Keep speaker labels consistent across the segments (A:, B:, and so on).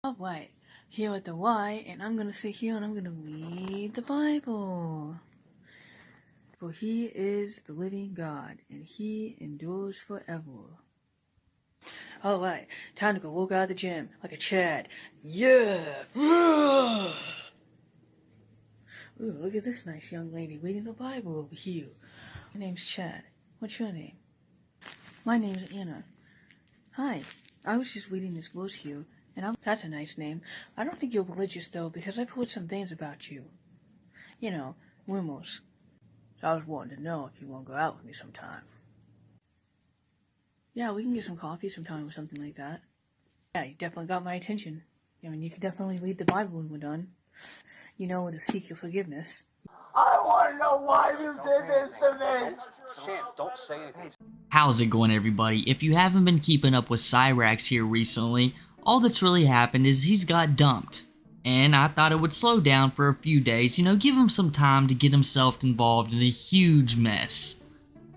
A: Alright, here at the Y, and I'm gonna sit here and I'm gonna read the Bible. For he is the living God, and he endures forever. Alright, time to go work out of the gym, like a Chad. Yeah! Ooh, look at this nice young lady reading the Bible over here. My name's Chad. What's your name? My name's Anna. Hi, I was just reading this verse here. That's a nice name. I don't think you're religious, though, because I've heard some things about you. You know, rumors. So I was wanting to know if you want to go out with me sometime. Yeah, we can get some coffee sometime or something like that. Yeah, you definitely got my attention. I mean, you can definitely read the Bible when we're done. You know, to seek your forgiveness.
B: I want to know why you did this to me!
C: Chance, don't say anything.
D: How's it going, everybody? If you haven't been keeping up with Cyrax here recently, all that's really happened is he's got dumped. And I thought it would slow down for a few days, give him some time to get himself involved in a huge mess.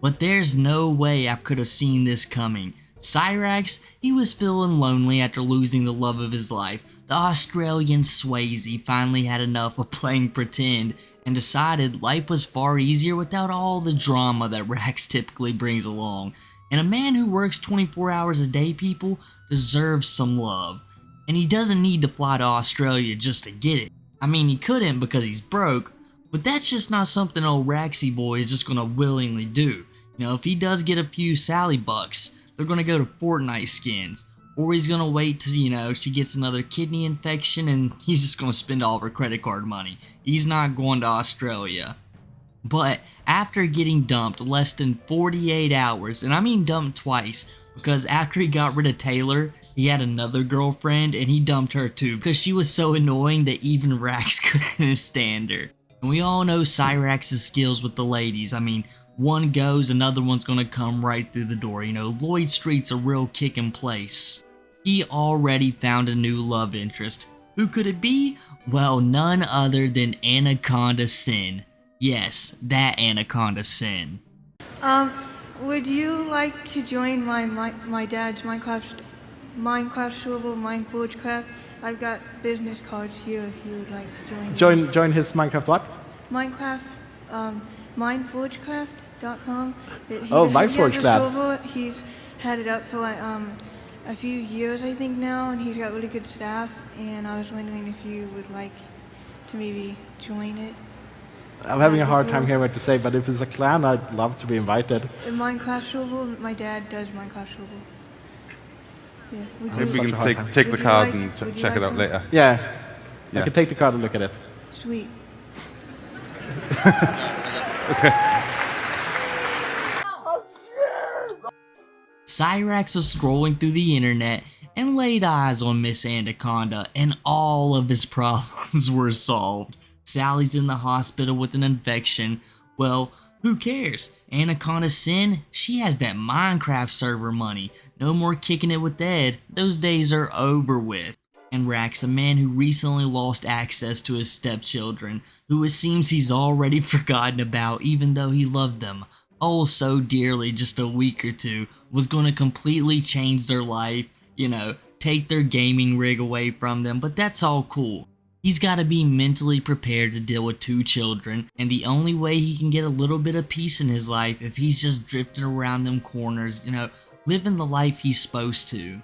D: But there's no way I could have seen this coming. Cyrax, he was feeling lonely after losing the love of his life. The Australian Swayze finally had enough of playing pretend and decided life was far easier without all the drama that Raxx typically brings along. And a man who works 24 hours a day, people, deserves some love. And he doesn't need to fly to Australia just to get it. I mean, he couldn't because he's broke, but that's just not something old Raxxy boy is just gonna willingly do. If he does get a few Sally bucks, they're gonna go to Fortnite skins. Or he's gonna wait till, she gets another kidney infection and he's just gonna spend all of her credit card money. He's not going to Australia. But after getting dumped less than 48 hours, and I mean dumped twice, because after he got rid of Taylor, he had another girlfriend and he dumped her too because she was so annoying that even Raxx couldn't stand her. And we all know Cyrax's skills with the ladies. I mean, one goes, another one's gonna come right through the door. Lloyd Street's a real kickin' place. He already found a new love interest. Who could it be? Well, none other than Anaconda Sin. Yes, that Anaconda Sin.
A: Would you like to join my dad's Minecraft server, Forgecraft? I've got business cards here if you would like to join.
E: Join his Minecraft what?
A: Minecraft, mineforgecraft.com.
E: Oh,
A: Mineforgecraft. He's had it up for a few years, I think now, and he's got really good staff. And I was wondering if you would like to maybe join it.
E: I'm having a hard time hearing what to say, but if it's a clan, I'd love to be invited.
A: Minecraft server, my dad does Minecraft server. Yeah.
F: Maybe we can take the card and check it out later.
E: Yeah. I can take the card and look at it.
A: Sweet.
F: Okay.
D: Cyrax was scrolling through the internet and laid eyes on Miss Anaconda, and all of his problems were solved. Sally's in the hospital with an infection. Well, who cares? Anaconda Sin, she has that Minecraft server money. No more kicking it with Ed. Those days are over with. And Raxx, a man who recently lost access to his stepchildren, who it seems he's already forgotten about even though he loved them oh so dearly just a week or two, was going to completely change their life, take their gaming rig away from them, but that's all cool. He's got to be mentally prepared to deal with 2 children, and the only way he can get a little bit of peace in his life if he's just drifting around them corners, living the life he's supposed to.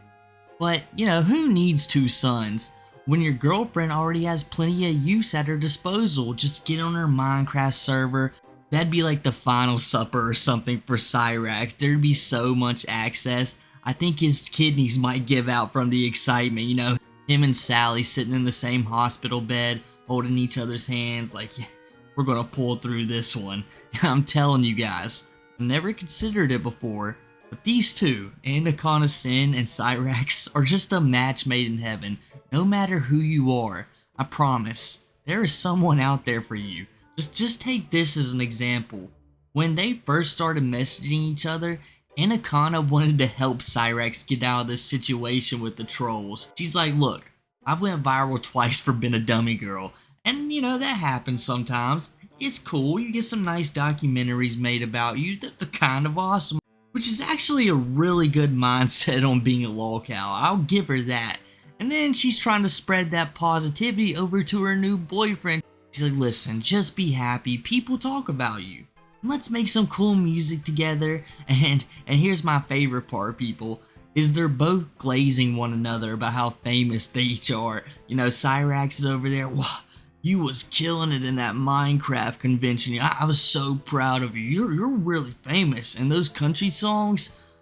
D: But, who needs 2 sons? When your girlfriend already has plenty of use at her disposal, just get on her Minecraft server. That'd be like the final supper or something for Cyrax. There'd be so much access. I think his kidneys might give out from the excitement, him and Sally sitting in the same hospital bed, holding each other's hands like, yeah, we're gonna pull through this one. I'm telling you guys, I never considered it before, but these two, Anaconda Sin and Cyrax, are just a match made in heaven. No matter who you are, I promise, there is someone out there for you. Just take this as an example. When they first started messaging each other, Anaconda wanted to help Cyrax get out of this situation with the trolls. She's like, look, I went viral twice for being a dummy girl. And that happens sometimes. It's cool, you get some nice documentaries made about you that are kind of awesome. Which is actually a really good mindset on being a lolcow, I'll give her that. And then she's trying to spread that positivity over to her new boyfriend. She's like, listen, just be happy. People talk about you. Let's make some cool music together. And here's my favorite part, people, is they're both glazing one another about how famous they each are. You know, Cyrax is over there. Wow, you was killing it in that Minecraft convention. I was so proud of you. You're really famous. And those country songs,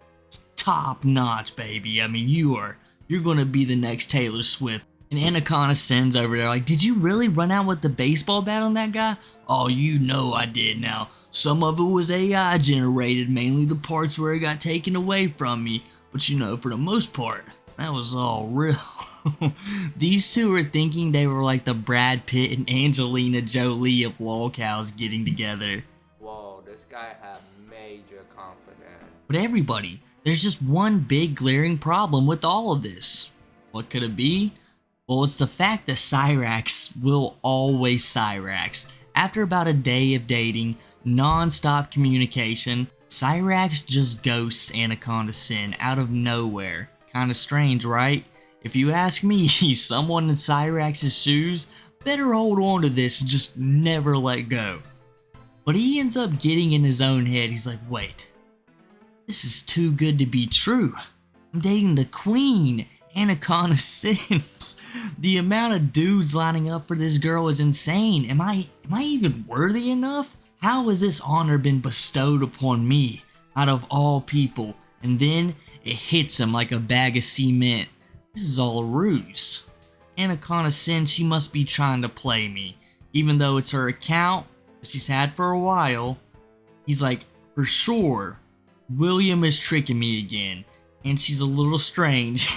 D: top notch, baby. I mean, you're gonna be the next Taylor Swift. And Anaconda Sin's over there like, did you really run out with the baseball bat on that guy? Oh, you know I did now. Some of it was AI generated, mainly the parts where it got taken away from me. But you know, for the most part, that was all real. These two were thinking they were like the Brad Pitt and Angelina Jolie of lolcows getting together.
C: Whoa, this guy had major confidence.
D: But everybody, there's just one big glaring problem with all of this. What could it be? Well, it's the fact that Cyrax will always Cyrax. After about a day of dating, non-stop communication, Cyrax just ghosts Anaconda Sin out of nowhere. Kinda strange, right? If you ask me, someone in Cyrax's shoes better hold on to this and just never let go. But he ends up getting in his own head. He's like, wait, this is too good to be true. I'm dating the queen, Anaconda Sin. The amount of dudes lining up for this girl is insane. Am I even worthy enough? How has this honor been bestowed upon me, out of all people? And then it hits him like a bag of cement. This is all a ruse. Anaconda Sin, she must be trying to play me. Even though it's her account that she's had for a while, he's like, for sure, William is tricking me again. And she's a little strange.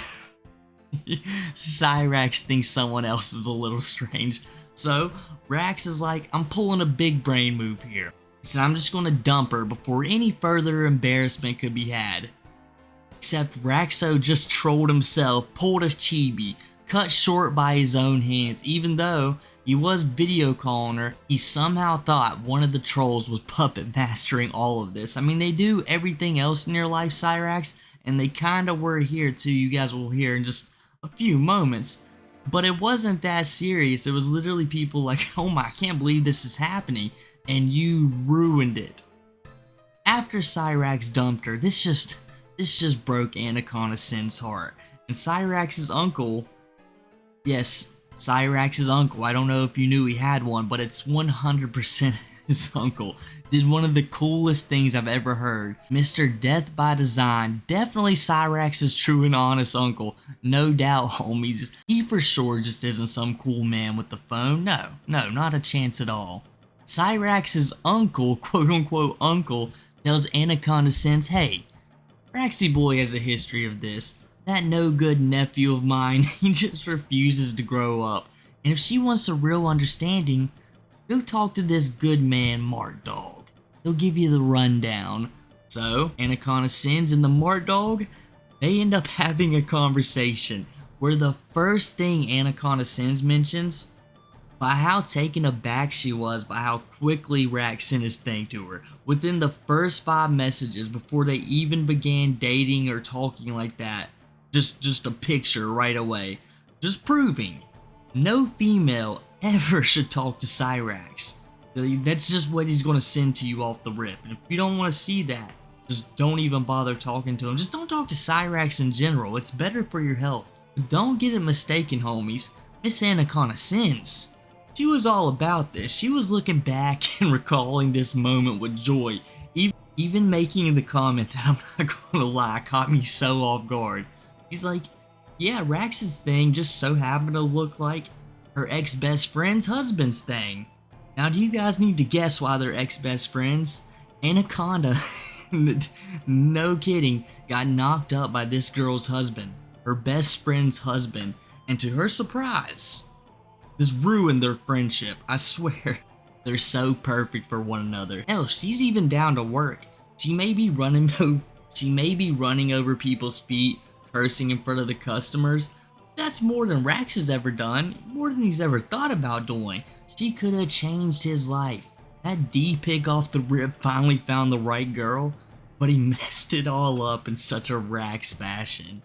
D: Cyrax thinks someone else is a little strange. So Raxx is like, I'm pulling a big brain move here. He said, I'm just going to dump her before any further embarrassment could be had. Except Raxxo just trolled himself, pulled a chibi, cut short by his own hands. Even though he was video calling her, he somehow thought one of the trolls was puppet mastering all of this. I mean, they do everything else in your life, Cyrax, and they kind of were here too. You guys will hear in just a few moments. But it wasn't that serious. It was literally people like, oh my, I can't believe this is happening. And you ruined it. After Cyrax dumped her, this just broke Anaconda Sin's heart. And Cyrax's uncle, yes, Cyrax's uncle, I don't know if you knew he had one, but it's 100% his uncle, did one of the coolest things I've ever heard. Mr. Death by Design, definitely Cyrax's true and honest uncle. No doubt, homies. He for sure just isn't some cool man with the phone. No, not a chance at all. Cyrax's uncle, quote unquote uncle, tells Anaconda Sin, hey, Raxxy boy has a history of this. That no good nephew of mine, he just refuses to grow up. And if she wants a real understanding, go talk to this good man, Mart Dog. He'll give you the rundown. So, Anaconda Sin and the Mart Dog, they end up having a conversation where the first thing Anaconda Sin mentions, by how taken aback she was by how quickly Raxx sent his thing to her. Within the first 5 messages before they even began dating or talking like that, just a picture right away. Just proving no female ever should talk to Cyrax. That's just what he's going to send to you off the rip. And if you don't want to see that, just don't even bother talking to him. Just don't talk to Cyrax in general. It's better for your health. But don't get it mistaken, homies. Miss Anaconda Sin, she was all about this. She was looking back and recalling this moment with joy. Even making the comment that, I'm not gonna lie, caught me so off guard. He's like, yeah, Raxx's thing just so happened to look like her ex-best friend's husband's thing. Now, do you guys need to guess why they're ex-best friends? Anaconda, no kidding, got knocked up by this girl's husband, her best friend's husband, and to her surprise, this ruined their friendship. I swear, they're so perfect for one another. Hell, she's even down to work. She may be running over people's feet, cursing in front of the customers. That's more than Raxx has ever done, more than he's ever thought about doing. She could have changed his life. That D-pig off the rip finally found the right girl, but he messed it all up in such a Raxx fashion.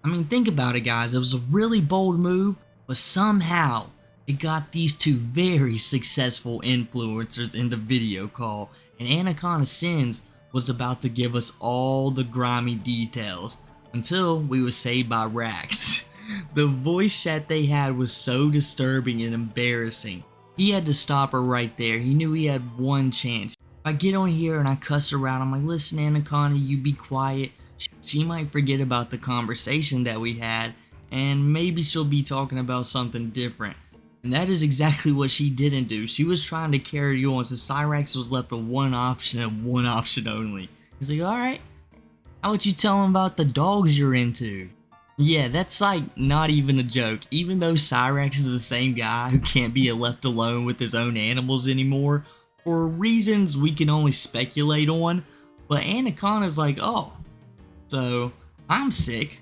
D: I mean, think about it, guys. It was a really bold move, but somehow it got these two very successful influencers in the video call, and Anaconda Sin was about to give us all the grimy details until we were saved by Raxx. The voice chat they had was so disturbing and embarrassing. He had to stop her right there. He knew he had one chance. If I get on here and I cuss her out, I'm like, listen, Anaconda, you be quiet. She might forget about the conversation that we had, and maybe she'll be talking about something different. And that is exactly what she didn't do. She was trying to carry on, so Cyrax was left with one option and one option only. He's like, alright, how about you tell him about the dogs you're into? Yeah, that's like not even a joke. Even though Cyrax is the same guy who can't be left alone with his own animals anymore, for reasons we can only speculate on, but Anaconda's like, oh, so I'm sick.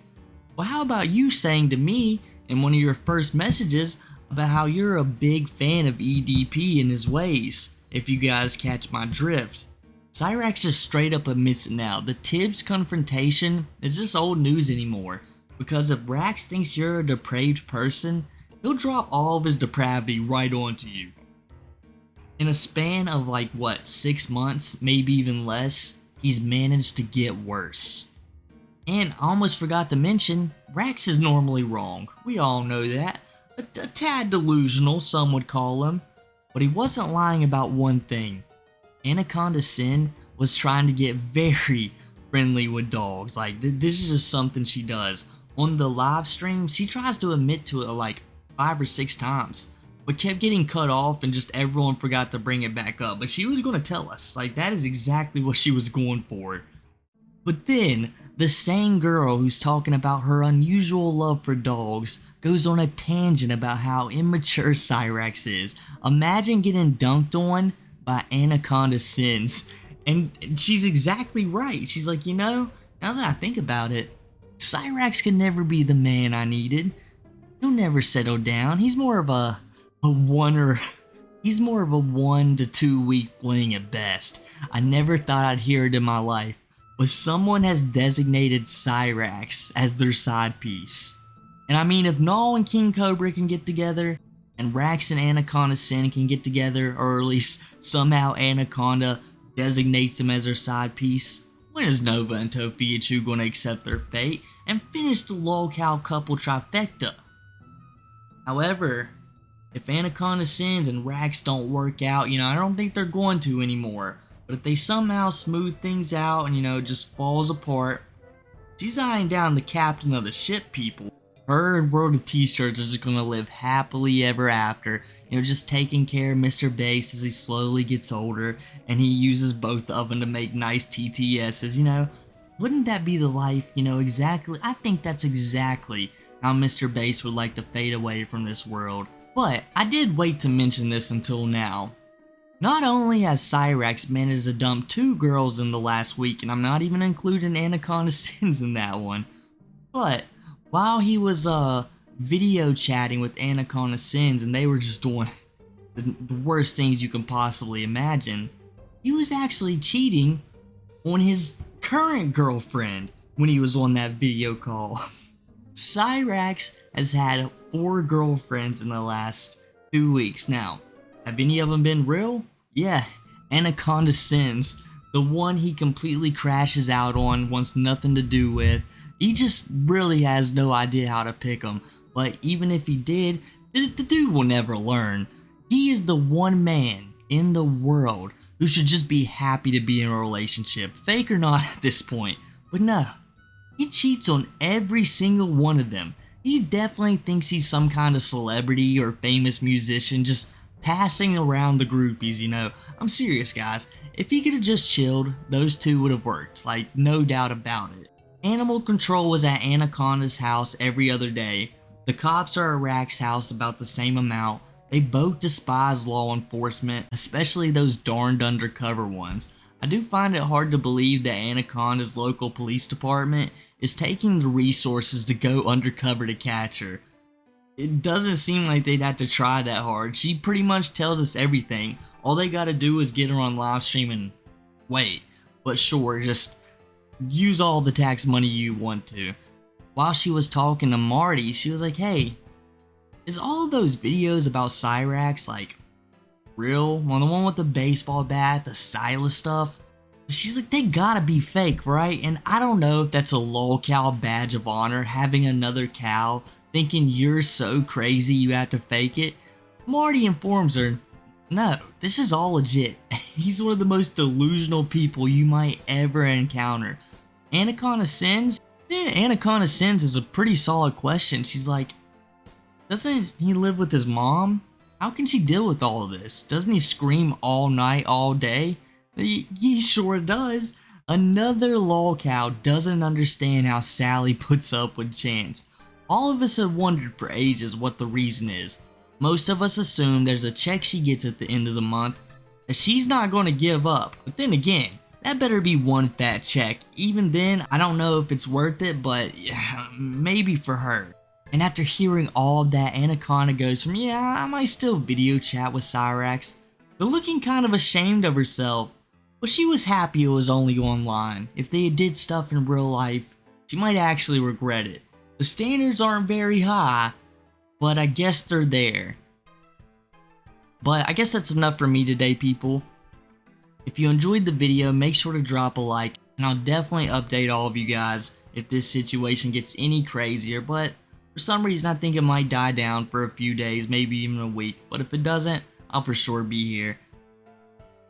D: Well, how about you saying to me in one of your first messages about how you're a big fan of EDP and his ways, if you guys catch my drift. Cyrax just straight up admits it now. The Tibbs confrontation is just old news anymore. Because if Raxx thinks you're a depraved person, he'll drop all of his depravity right onto you. In a span of like, what, 6 months, maybe even less, he's managed to get worse. And I almost forgot to mention, Raxx is normally wrong. We all know that. A tad delusional, some would call him. But he wasn't lying about one thing. Anaconda Sin was trying to get very friendly with dogs. Like, this is just something she does. On the live stream, she tries to admit to it like 5 or 6 times, but kept getting cut off and just everyone forgot to bring it back up. But she was going to tell us, like, that is exactly what she was going for. But then, the same girl who's talking about her unusual love for dogs goes on a tangent about how immature Cyrax is. Imagine getting dunked on by Anaconda Sin. And she's exactly right. She's like, you know, now that I think about it, Cyrax could never be the man I needed. He'll never settle down. He's more of a 1 to 2 week fling at best. I never thought I'd hear it in my life, but someone has designated Cyrax as their side piece. And I mean, if Null and King Cobra can get together, and Raxx and Anaconda Sin can get together, or at least somehow Anaconda designates him as her side piece, when is Nova and Tofiichu going to accept their fate and finish the lolcow couple trifecta? However, if Anaconda Sin and Raxx don't work out, you know, I don't think they're going to anymore. But if they somehow smooth things out and, you know, just falls apart, she's eyeing down the captain of the ship, people. Her and World of T-shirts are just going to live happily ever after, you know, just taking care of Mr. Base as he slowly gets older and he uses both of them to make nice TTSs, you know. Wouldn't that be the life, you know, exactly? I think that's exactly how Mr. Base would like to fade away from this world. But I did wait to mention this until now. Not only has Cyrax managed to dump 2 girls in the last week, and I'm not even including Anaconda Sin in that one, but while he was video chatting with Anaconda Sin and they were just doing the worst things you can possibly imagine, he was actually cheating on his current girlfriend when he was on that video call. Cyrax has had 4 girlfriends in the last 2 weeks. Now, have any of them been real? Yeah, Anaconda Sin, the one he completely crashes out on, wants nothing to do with. He just really has no idea how to pick them. But even if he did, the dude will never learn. He is the one man in the world who should just be happy to be in a relationship, fake or not at this point. But no, he cheats on every single one of them. He definitely thinks he's some kind of celebrity or famous musician just passing around the groupies, you know. I'm serious, guys. If he could have just chilled, those 2 would have worked, like, no doubt about it. Animal control was at Anaconda's house every other day. The cops are at Raxx's house about the same amount. They both despise law enforcement, especially those darned undercover ones. I do find it hard to believe that Anaconda's local police department is taking the resources to go undercover to catch her. It doesn't seem like they'd have to try that hard. She pretty much tells us everything. All they gotta do is get her on live stream and wait. But sure, just use all the tax money you want to. while she was talking to Marty, she was like, hey, is all those videos about Cyrax like real? Well, the one with the baseball bat, the Silas stuff? She's like, they gotta be fake, right? And I don't know if that's a lolcow badge of honor, having another cow thinking you're so crazy you have to fake it. Marty informs her, no, this is all legit. He's one of the most delusional people you might ever encounter. Anaconda Sins? Then Anaconda Sins is a pretty solid question. She's like, doesn't he live with his mom? How can she deal with all of this? Doesn't he scream all night, all day? He sure does. Another lolcow doesn't understand how Sally puts up with Chance. All of us have wondered for ages what the reason is. Most of us assume there's a check she gets at the end of the month that she's not going to give up. But then again, that better be one fat check. Even then, I don't know if it's worth it, but yeah, maybe for her. And after hearing all of that, Anaconda goes from, yeah, I might still video chat with Cyrax, but looking kind of ashamed of herself. But she was happy it was only online. If they did stuff in real life, she might actually regret it. The standards aren't very high, but I guess they're there. But I guess that's enough for me today, people. If you enjoyed the video, make sure to drop a like, and I'll definitely update all of you guys if this situation gets any crazier, but for some reason I think it might die down for a few days, maybe even a week, but if it doesn't, I'll for sure be here.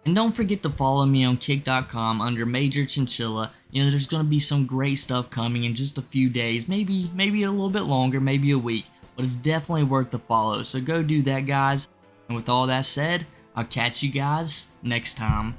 D: And don't forget to follow me on kick.com under Major Chinchilla. You know, there's going to be some great stuff coming in just a few days, maybe a little bit longer, maybe a week, but it's definitely worth the follow, so go do that, guys. And with all that said, I'll catch you guys next time.